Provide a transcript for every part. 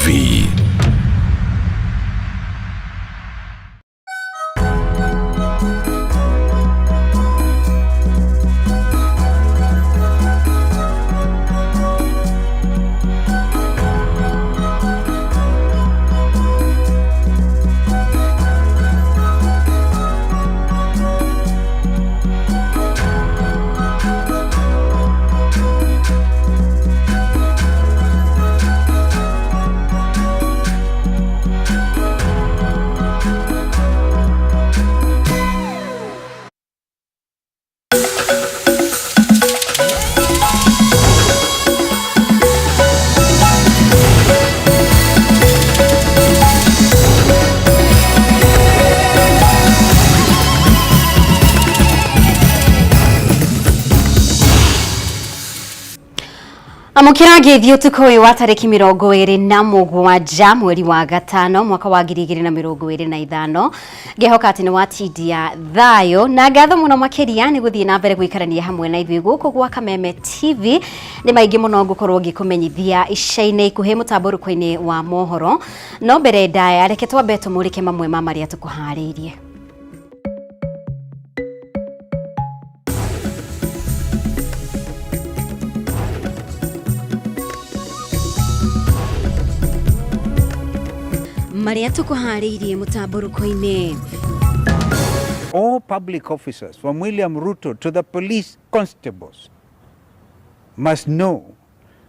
TV. Amukira githio tukoe wa tariki 27 mweri wa gatano mwaka wa 2025 gehoka ati ni watidia thayo na ngatho muno makiria ni guthie na mbere gwikarania hamwe na ithui guku gwa Kameme TV ni maingi muno ngukorwo ngikumenyithia icaine ikuhe mutamburuko-ini wa mohoro no mbere ndaya reke twambe tumurike mamwe ma maria tukuhariirie. Maria tukuhariirie mutamburuko-ini. All public officers from William Ruto to the police constables must know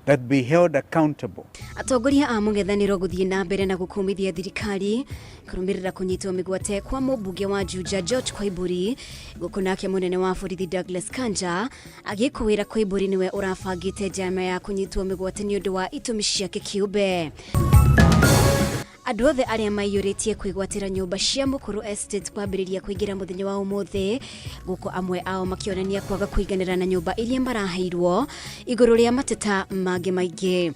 that be held accountable. Atongoria a mung'ethaniro guthie na mbere na gukumithia thirikari kurumirira kunyitwo migwate kwa mubunge wa Juja George Koimburi gukunake munene wa borithi Douglas Kanja agikuwira Koimburi niwe urabangite njama ya kunyitwo migwate ni undu wa itumi ciake kiumbe. Andũ othe arĩa maiyũrĩtie kwĩgwatĩra nyũmba cia Mukuru Estate kwambĩrĩria kũingĩra mũthenya wa ũmũthĩ gũkũ amwe ao makĩonania kwaga kũiganĩra na nyũmba iria maraheirwo igũrũ rĩa mateta mangĩ maingĩ.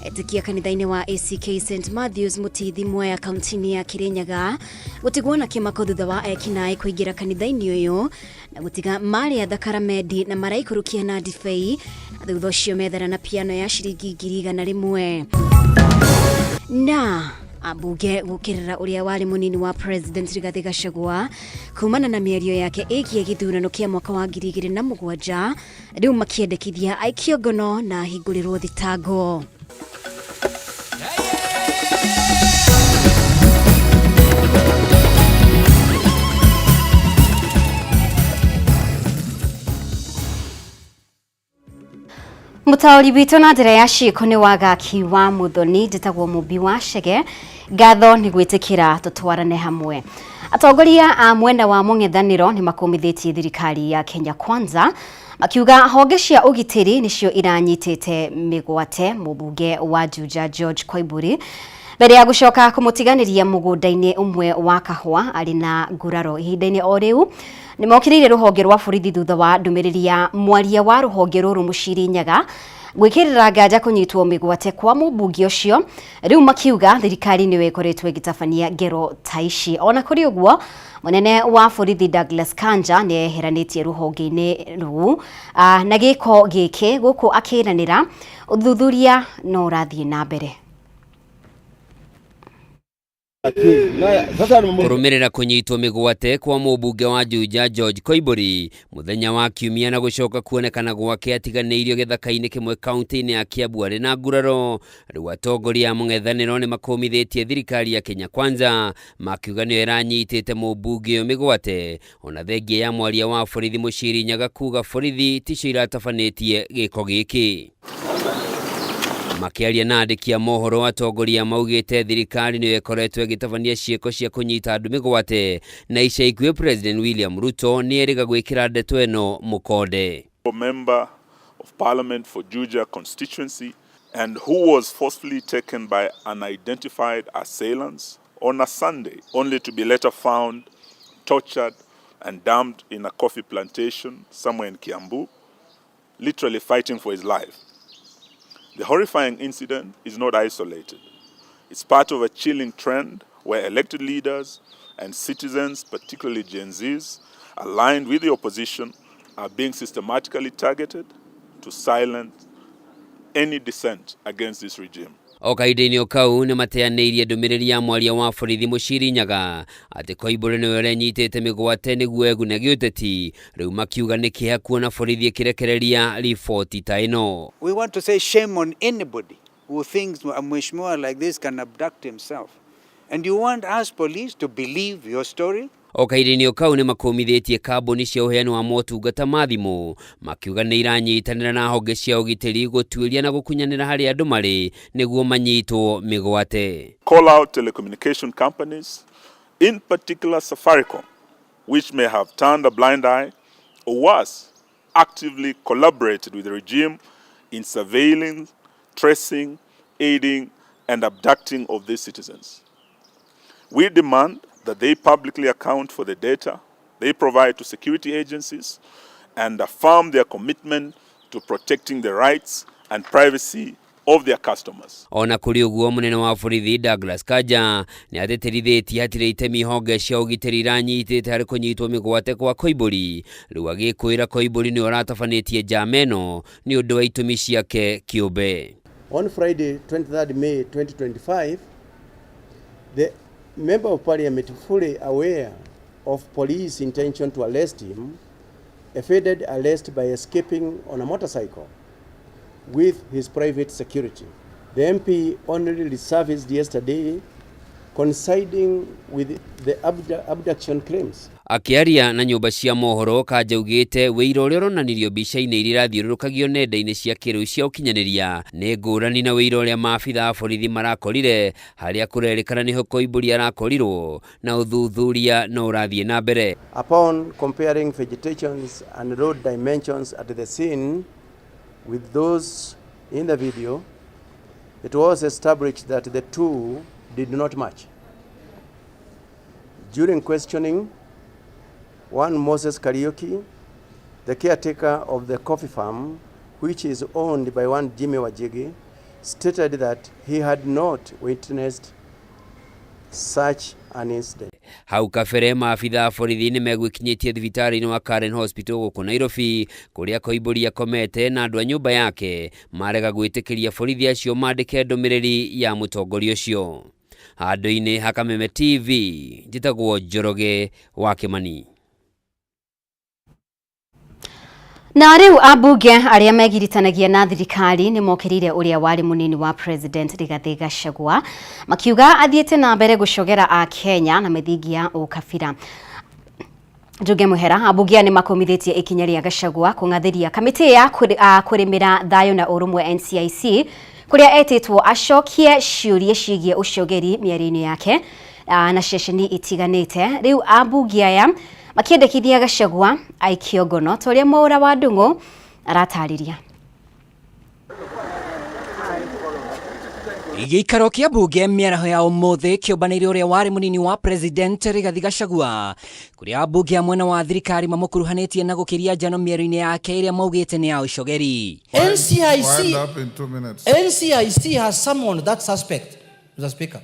Etikia kanitha-inĩ wa ACK St Matthews Mutithi Mwea kaunti-inĩ ya Kirinyaga gũtigwo na kĩmako thutha wa ekinaĩ kũingĩra kanitha-inĩ ũyũ na gũtiga marĩa thakaramendi na maraikũrũkia na ndibei thutha ũcio methera na piano ya ciringi 100 na abunge gukirira uria wari munini wa president Rigathi Gachagua kumana na mĩario yake ĩgiĩ gĩthurano kĩa mwaka wa 2007 rĩu makĩendekithia aikio ngono na hingũrĩrwo thitango. Mutauri bitu na njira ya ciiko ni wagaki wa Muthoni njitagwo Mubi wa Chege ngatho ni gwitikira tutwarane hamwe. Atongoria a mwena wa mung'ethaniro ni makomithitie thirikari ya Kenya Kwanza makiuga honge cia ugitiri nicio iranyitite migwate mubunge wa Juja George Koimburi mbere ya gucoka kumutiganiria mugunda-ini umwe wa kahua ari na nguraro ihinda-ini o riu ni mokiriire ruhonge rwa borithi thutha wa ndumiriri ya mwaria wa ruhonge ruru Muciri Nyaga gwikirira nganja kunyitwo migwate kwa mubunge ucio riu makiuga thirikari niwe ikoretwo igitabania ngero taici. Ona kuri uguo munene wa borithi Douglas Kanja ni eheranitie ruhonge-ini ruu na giko giki guku akiranira uthuthuria no urathie na mbere. Kurumirira kunyitwo migwate kwa mubunge wa Juja George Koimburi muthenya wa kiumia na gucoka kuonekana gwake atiganĩirio gĩthaka-inĩ kĩmwe kaunti-inĩ ya Kiambu arĩ na nguraro. Rĩu atongoria a mũng'ethanĩro nĩ makomithĩtie thirikari ya Kenya Kwanza makiuga nĩyo ĩranyitĩte mubunge ũyũ migwate ona thengia ya mwaria wa borithi Muciri Nyaga kuga borithi ticio iratabanĩtie gĩko gĩkĩ. Makiaria na andĩki a mohoro atongoria maugĩte thirikari nĩyo ĩkoretwo ĩgĩtabania ciĩko cia kũnyita andũ mĩgwate na ica ikuhĩ President William Ruto nĩ erĩga gwĩkĩra ndeto ĩno mũkonde. Member of Parliament for Juja constituency and who was forcefully taken by unidentified assailants on a Sunday only to be later found tortured and dumped in a coffee plantation somewhere in Kiambu, literally fighting for his life. The horrifying incident is not isolated. It's part of a chilling trend where elected leaders and citizens, particularly Gen Zs, aligned with the opposition, are being systematically targeted to silence any dissent against this regime. O kahinda-inĩ o kau nĩ mateanĩirie ndũmĩrĩri ya mwaria wa borithi Mũciri Nyaga atĩ Koimbũri nĩwe ũrenyitĩte mĩgwate nĩguo egune gĩũteti, rĩu makiuga nĩ kĩeha kuona borithi ĩkĩrekereria riboti ta ĩno. We want to say shame on anybody who thinks a mheshimiwa like this can abduct himself. And you want us police to believe your story? O kahinda-inĩ o kau nĩ makũmithĩtie kambuni cia ũheani wa motungata ma thimũ makiuga nĩ iranyitanĩra na honge cia ũgitĩri gũtuĩria na gũkunyanĩra harĩ andũ marĩ nĩguo manyitwo mĩgwate. Call out telecommunication companies, in particular Safaricom, which may have turned a blind eye or worse, actively collaborated with the regime in surveilling, tracing, aiding and abducting of these citizens. We demand that they publicly account for the data they provide to security agencies and affirm their commitment to protecting the rights and privacy of their customers. Ona kũrĩ ũguo mũnene wa borithi Douglas Kanja nĩ atĩtĩrithĩtie hatirĩ itemi honge cia ũgitĩri iranyitĩte harĩ kũnyitwo mĩgwate kwa Koimbũri, rĩu agĩkwĩra Koimbũri nĩ ũratabanĩtie njama ĩno nĩ ũndũ wa itũmi ciake kĩũmbe. On Friday, 23rd May 2025, the Member of Parliament, fully aware of police intention to arrest him, evaded arrest by escaping on a motorcycle with his private security. The MP only resurfaced yesterday coinciding with the abduction claims. Akiaria na nyũmba cia mohoro Kanja augĩte wĩira ũrĩa ũronanirio mbica-inĩ iria irathiũrũrũkagio nenda-inĩ cia kĩrĩu cia ũkinyanĩria nĩ ngũrani na wĩira ũrĩa maabitha a borithi marakorire harĩa kũrerĩkana nĩho Koimbũri arakorirwo na ũthuthuria no ũrathiĩ na mbere. Upon comparing vegetations and road dimensions at the scene with those in the video, it was established that the two did not match. During questioning, one Moses Kariuki, the caretaker of the coffee farm, which is owned by one Jimmy Wajigi, stated that he had not witnessed such an incident. Hau kabere maabitha a borithi nĩ megwĩkinyĩtie thibitarĩ-inĩ wa Karen Hospital gũkũ Nairobi kũrĩa Koimbũri akomete na andũ a nyũmba yake marega gwĩtĩkĩria borithi acio mandĩke ndũmĩrĩri ya mũtongoria ũcio. Handũ-inĩ ha Kameme TV njĩtagwo Njoroge wa Kĩmani. Na rĩu ambunge arĩa megiritanagia na thirikari nĩ mokĩrire ũrĩa warĩ mũnini wa President Rigathi Gachagua makiuga athiĩte na mbere gũcogera a Kenya na mithingi ya ũkabira. Njuge Mũhera, ambunge nĩ makomithĩtie ikinya rĩa Gachagua kũng'athĩria kamĩtĩ ya kũrĩmĩra thayũ na ũrũmwe NCIC kũrĩa etĩtwo acokie ciũria ciĩgiĩ ũcogeri mĩario-inĩ yake na ceceni itiganĩte. Rĩu ambunge aya makĩendekithia Gachagua aikio ngono ta ũrĩa Mwaũra wa Ndung'u aratarĩria. Gĩikaro kĩa mbunge mĩaraho ya ũmũthĩ kĩũmbanĩire ũrĩa warĩ mũnini wa President Rigathi Gachagua kũrĩa ambunge a mwena wa thirikari mamũkuruhanĩtie na gũkĩria njano mĩario-inĩ yake ĩrĩa maugĩte nĩ ya ũcogeri. NCIC has summoned that suspect, Mr. Speaker.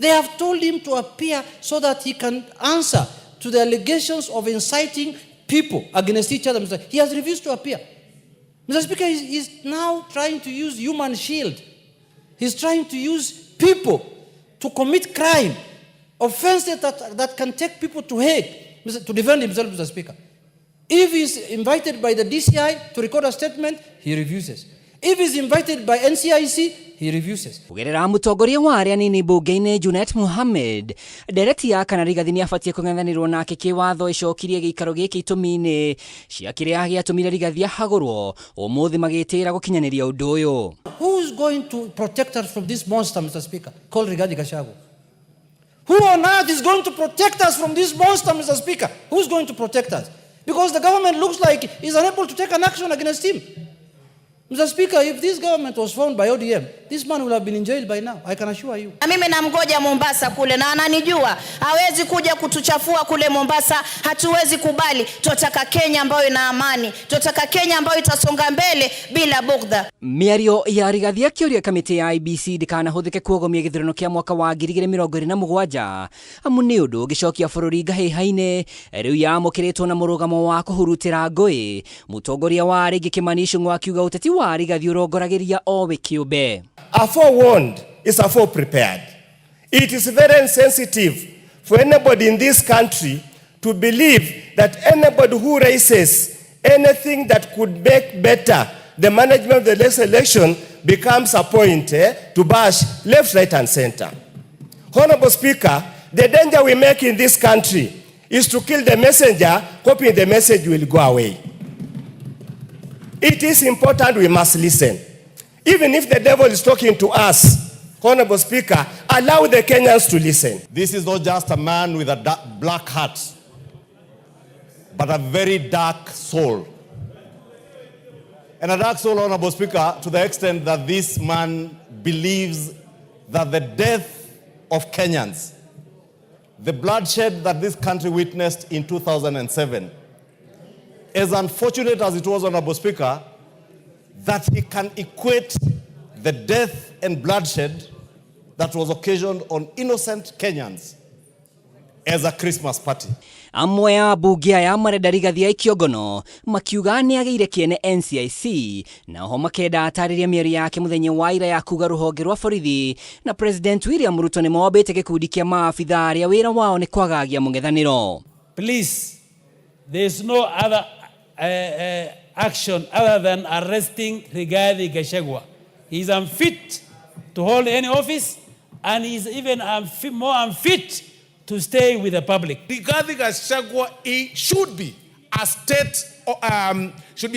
They have told him to appear so that he can answer to the allegations of inciting people against each other. He has refused to appear. Mr. Speaker, he's now trying to use human shield. He's trying to use people to commit crime, offenses that can take people to Hague, to defend himself, Mr. Speaker. If he's invited by the DCI to record a statement, he refuses. If he's invited by NCIC, he refuses. Kugerera mũtongoria wa arĩa nini mbunge-inĩ Junet Mohammed, ndereti ya kana Rigathi nĩ abatie kũng'ethanĩrwo nake kĩwatho icokirie gĩikaro gĩkĩ itũmi-inĩ cia kĩrĩa gĩatũmire Rigathi ahagũrwo ũmũthĩ magĩtĩra gũkinyanĩria ũndũ ũyũ. Who is going to protect us from this monster, Mr. Speaker, called Rigathi Gachagua? Who on earth is going to protect us from this monster, Mr. Speaker? Who's going to protect us? Because the government looks like it's unable to take an action against him. Mr. Speaker, if this government was formed by ODM, this man would have been in jail by now, I can assure you. Mimi namgoja Mombasa kule na ananijua. Hawezi kuja kutuchafua kule Mombasa, hatuwezi kubali. Tunataka Kenya ambayo ina amani. Tunataka Kenya ambayo itasonga mbele bila bugdha. Mĩario ya Rigathi akĩũria kamĩtĩ ya IBC ndĩkanahũthĩke kuogomia gĩthurano kĩa mwaka wa 2027 amu nĩ ũndũ ũngĩcokia bũrũri ngahĩha-inĩ rĩu yamũkĩrĩtwo na mũrũgamo wa kũhurutĩra ngũĩ. Mũtongoria wa Rĩngĩ Kimani Ichung'wa akiuga ũteti wa Rigathi ũrongoragĩria o we kĩũmbe. A forewarned is a foreprepared. It is very insensitive for anybody in this country to believe that anybody who raises anything that could make better the management of the next election becomes a point to bash left, right, and center. Honorable Speaker, the danger we make in this country is to kill the messenger, hoping the message will go away. It is important we must listen. Even if the devil is talking to us, Honorable Speaker, allow the Kenyans to listen. This is not just a man with a black heart, but a very dark soul. And a dark soul, Honorable Speaker, to the extent that this man believes that the death of Kenyans, the bloodshed that this country witnessed in 2007, as unfortunate as it was, Honorable Speaker, that he can equate the death and bloodshed that was occasioned on innocent Kenyans as a Christmas party. Amwe ya bunge aya marenda rigathi ya Kĩongono makiuga nĩ agĩire kĩene NCIC na ho makenda atarĩria mĩario yake mũthenya wa ira ya kuga rũhonge rwa borithi na President William Ruto nĩ mombĩte gĩkundi kĩa maabitha arĩa wĩra wao nĩ kwagagia mũng'ethanĩro. Please, there is no other action other than arresting Rigathi Gachagua. He is unfit to hold any office, and he is even more unfit to stay with the public. Rigathi Gachagua should be a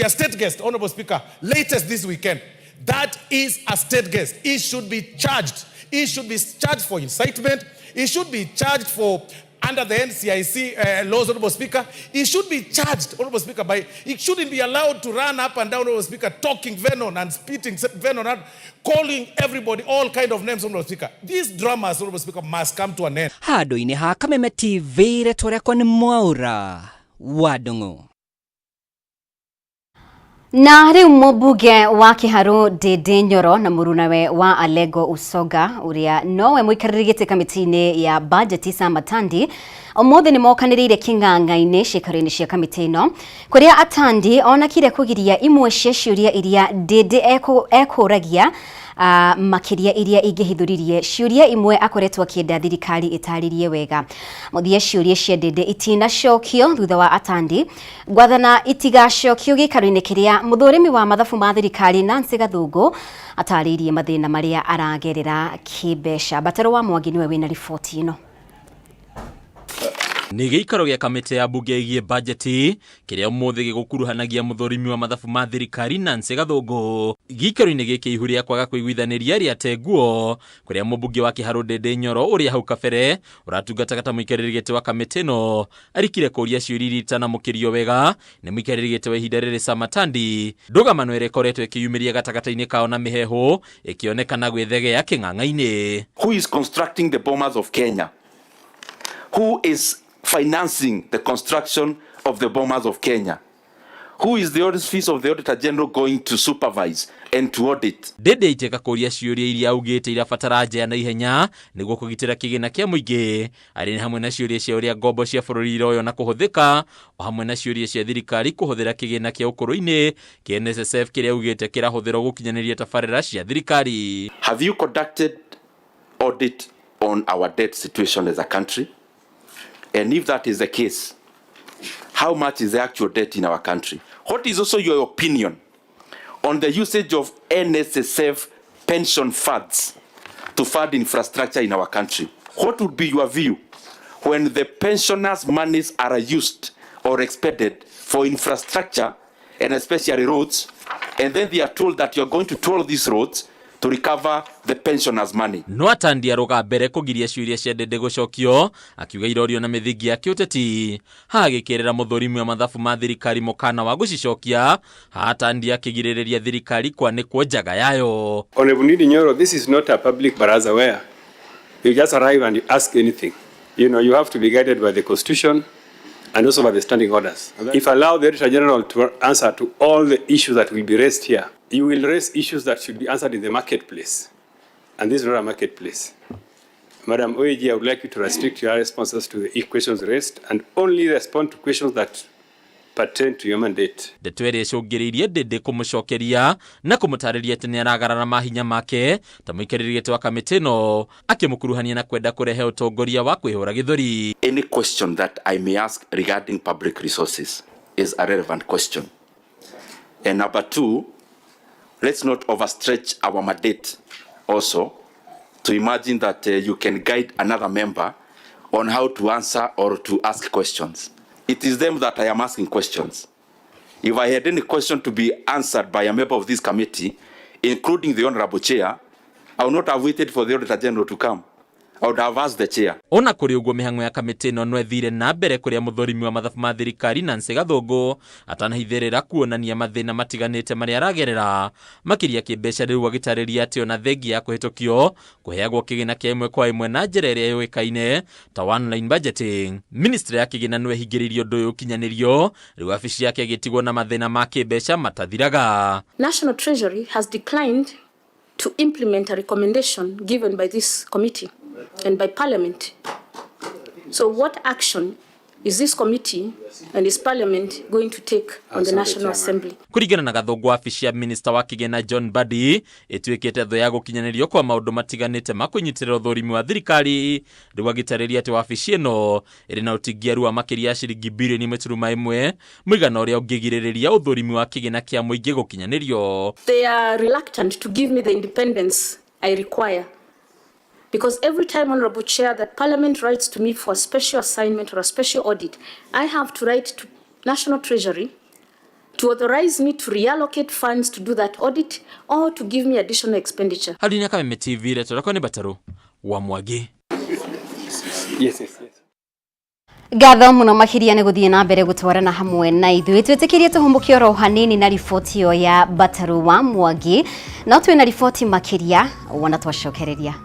state guest, Honorable Speaker, latest this weekend. That is a state guest. He should be charged. He should be charged for incitement. He should be charged for under the NCIC laws, Honorable Speaker. He should be charged, Honorable Speaker, he shouldn't be allowed to run up and down, Honorable Speaker, talking venom and spitting venom and calling everybody all kind of names, Honorable Speaker. These dramas, Honorable Speaker, must come to an end. Handũ-inĩ ha Kameme TV retũrĩakwa nĩ Mwaura wa Ndung'u. Na riu mũmbunge wa Kiharu Ndindi Nyoro na mũrunawe wa Alego Usoga uria nowe mũikarĩri gĩtĩ kamĩtĩ-inĩ ya budget Sam Atandi ũmũthĩ nĩ mokanĩrĩire kĩng'ang'a-inĩ ciĩkaro-inĩ cia kamĩtĩ ĩno kũrĩa Atandi onakire kũgiria imwe cia ciũria iria Ndindi ekũragia makiria iria ingĩhithũririe ciũria imwe akoretwo akĩenda thirikari itarĩrie wega mũthia ciũria cia Ndindi itinacokio thutha wa Atandi gwathana itigacokio gĩikaro-inĩ kĩrĩa mũthũrĩmi wa mathabu ma thirikari Nancy Gathungu atarĩirie mathĩna marĩa aragerera kĩmbeca. Bataro wa Mwangi niwe wĩna riboti ĩno. Nĩ gĩikaro gĩa kamĩtĩ ya bunge ĩgiĩ bajeti kĩrĩa ũmũthĩ gĩgũkuruhanagia mũthũrimi wa mathabu ma thirikari Nancy Gathungu. Gĩikaro-inĩ gĩkĩ ihu rĩa kwaga kũiguithanĩria rĩate nguo kũrĩa mũmbunge wa Kiharu Ndindi Nyoro ũrĩa hau kabere ũratungataga ta mũikarĩri gĩtĩ wa kamĩtĩ ĩno arikire kũria ciũria iria itanamũkĩrio wega nĩ mũikarĩri gĩtĩ wa ihinda rĩrĩ Sam Atandi. Ndũgamano ĩrĩa ĩkoretwo ĩkĩyumĩria gatagatĩ-inĩ kao na mĩhehu ĩkĩonekana gwĩthegea kĩng'ang'a-inĩ. Who is constructing the bombers of Kenya? Who is financing the construction of the bombers of Kenya? Who is the office of the Auditor General going to supervise and to audit? Ndindi iteka kũria ciũria iria augĩte irabatara njea na ihenya nĩguo kũgitĩra kĩgĩna kĩa mũingĩ arĩ hamwe na ciũria cia ũrĩa ngombo cia bũrũri iroyo na kũhũthĩka o hamwe na ciũria cia thirikari kũhũthĩra kĩgĩna kĩa ũkũrũ-inĩ kĩa NSSF kĩrĩa augĩte kĩrahũthĩrwo gũkinyanĩria tabarĩra cia thirikari. Have you conducted audit on our debt situation as a country? And if that is the case, how much is the actual debt in our country? What is also your opinion on the usage of NSSF pension funds to fund infrastructure in our country? What would be your view when the pensioners' monies are used or expended for infrastructure and especially roads, and then they are told that you are going to toll these roads to recover the pensioners' money? No Atandi aroga mbere kũgiria ciũria cia Ndindi gũcokio akiuga irorio na mĩthingi ya kĩũteti hagĩkĩrĩra mũthũrimi wa mathabu ma thirikari mũkana wa gũcicokia Atandi akĩgirĩrĩria thirikari kwanĩkwo njaga yayo. Honorable Ndindi Nyoro, this is not a public baraza where you just arrive and you ask anything. You know, you have to be guided by the Constitution and also by the standing orders. If allow the Auditor General to answer to all the issues that will be raised here, you will raise issues that should be answered in the marketplace. And this is not a marketplace. Madam OAG, I would like you to restrict your responses to the questions raised and only respond to questions that pertain to your mandate. Ndeto ĩrĩa ĩcũngĩrĩirie Ndĩndĩ kũmũcokeria na kũmũtarĩria atĩ nĩaragarara mahinya make ta mũikarĩri gĩtĩ wa kamĩtĩ ĩno akĩmũkuruhania na kwenda kũrehe ũtongoria wa kwĩhũra gĩthũri. Any question that I may ask regarding public resources is a relevant question. And number two, let's not overstretch our mandate also to imagine that you can guide another member on how to answer or to ask questions. It is them that I am asking questions. If I had any question to be answered by a member of this committee, including the Honorable Chair, I would not have waited for the Auditor General to come. I would have asked the chair. Ona kũrĩ ũguo mĩhang'o ya kamĩtĩ ĩno no ĩthire na mbere kũrĩa mũthũrimi wa mathabu ma thirikari Nancy Gathũngũ atanahithĩrĩra kuonania mathĩna matiganĩte marĩa aragerera makĩria kĩmbeca rĩu agĩtarĩria atĩ ona thengia ya kũhĩtũkio kũheagwo kĩgĩna kĩa ĩmwe kwa ĩmwe na njĩra ĩrĩa yũĩkaine ta online budgeting. Ministry ya kĩgĩna no ĩhingĩrĩirio ũndũ ũyũ ũkinyanĩrio rĩu wabici yake ĩgĩtigwo na mathĩna ma kĩmbeca matathiraga. National Treasury has declined to implement a recommendation given by this committee and by Parliament. So what action is this committee and is Parliament going to take on the National Assembly? Kũringana na Gathũngũ, wabici ya Minister wa kĩgĩna John Mbadi ĩtuĩkĩte thũ ya gũkinyanĩrio kwa maũndũ matiganĩte ma kũnyitĩrĩra ũthũrimi wa thirikari rĩu agĩtarĩria atĩ wabici ĩno ĩrĩ na ũtingiaru wa makĩria ya ciringi birioni 1.1 mũigana ũrĩa ũngĩgirĩrĩria ũthũrimi wa kĩgĩna kĩa mũingĩ gũkinyanĩrio. They are reluctant to give me the independence I require. Because every time, Honorable Chair, that Parliament writes to me for a special assignment or a special audit, I have to write to National Treasury to authorize me to reallocate funds to do that audit or to give me additional expenditure. Hali Kameme TV leto ni Bataru wa Mwangi. Yes. Gatho muno makiria nĩ gũthiĩ na mbere gũtwarana hamwe na ithuĩ twĩtĩkĩrie tũhumbũkie oro hanini na riboti ĩyo ya Bataru wa Mwangi no twĩna riboti makĩria wona twacokereria.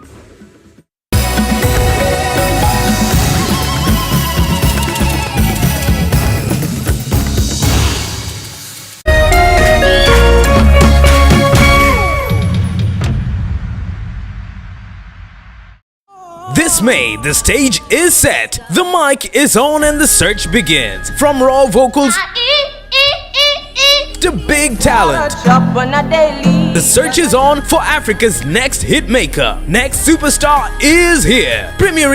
This May, the stage is set, the mic is on and the search begins. From raw vocals to big talent, the search is on for Africa's next hit maker. Next superstar is here, premiering